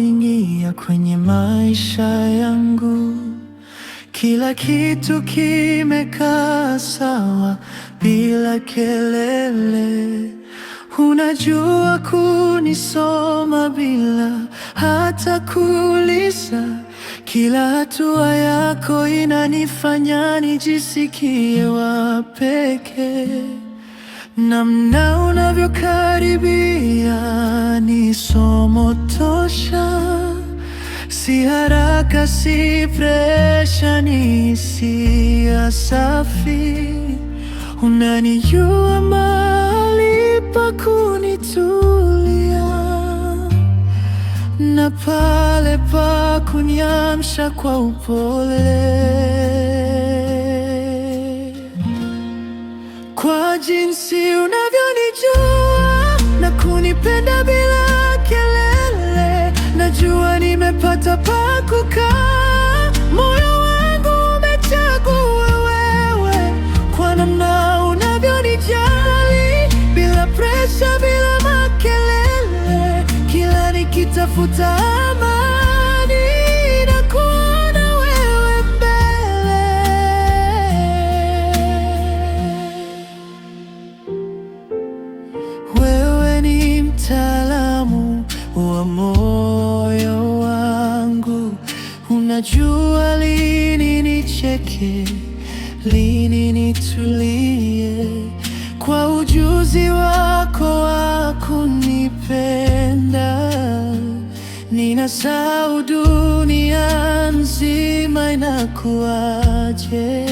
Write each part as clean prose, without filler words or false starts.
ulipoingia kwenye maisha yangu, kila kitu kimekaa sawa bila kelele. Unajua kunisoma bila hata kuuliza. Kila hatua yako inanifanya nijisikie wa pekee. Namna unavyokaribia ni somo tosha. Si haraka, si presha, ni hisia safi. Unanijua mahali pa kunitulia na pale pa kuniamsha kwa upole. Kwa jinsi unavyonijua na kunipenda bila kelele, najua nimepata pa kukaa. Moyo wangu umechagua wewe, kwa namna unavyonijali bila presha, bila makelele. Kila nikitafuta amani na kuona wewe mbele. Wewe ni mtaalamu wa moyo wangu. Unajua lini nicheke, lini nitulie. Kwa ujuzi wako wa kunipenda, ninasahau dunia nzima inakuaje.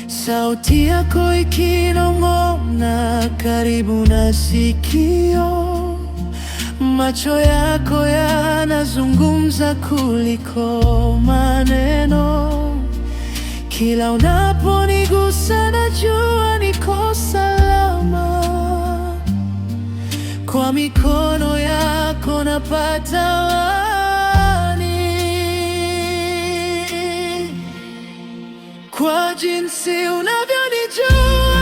Sauti yako ikinong'ona karibu na sikio, macho yako yanazungumza kuliko maneno. Kila unaponigusa najua niko salama. Kwa mikono yako napata amani. Kwa jinsi unavyonijua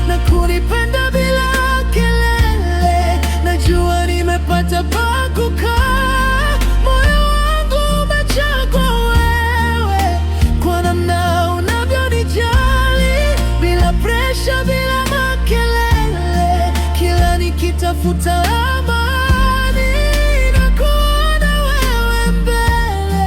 na kunipenda bila kelele, najua nimepata pa kukaa. Moyo wangu umechagua wewe, kwa namna unavyonijali bila presha, bila makelele. Kila nikitafuta amani na kuona wewe mbele.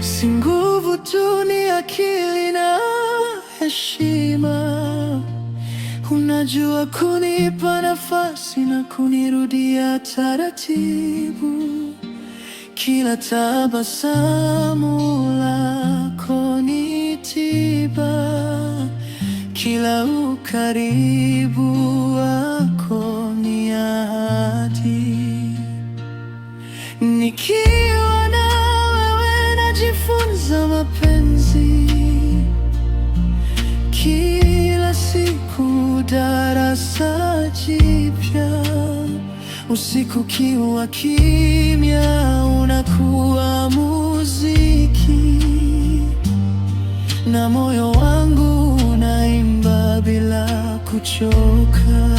Si nguvu tu, ni akili na heshima. Unajua kunipa nafasi na kunirudia taratibu. Kila tabasamu lako ni tiba, kila ukaribu wako ni ahadi. Nikiwa na wewe najifunza mapenzi, kila siku darasa jipya. Usiku kiwa kimya unakuwa muziki, na moyo wangu unaimba bila kuchoka.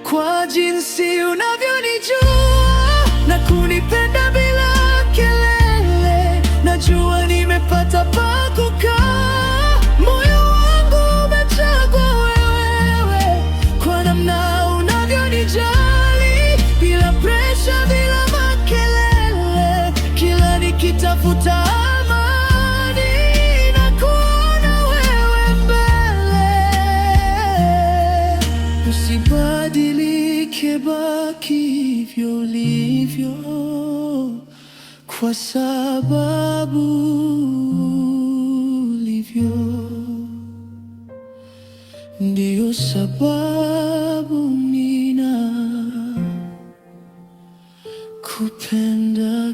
Kwa jinsi unavyonijua na kunipenda bila kelele, najua nimepata pa kukaa. Moyo wangu umechagua wewe, kwa namna unavyonijali bila presha, bila makelele. Kila nikitafuta amani na kuona wewe mbele. Usibadilike, baki hivyo ulivyo, kwa sababu ulivyo ndiyo sababu mina kupenda.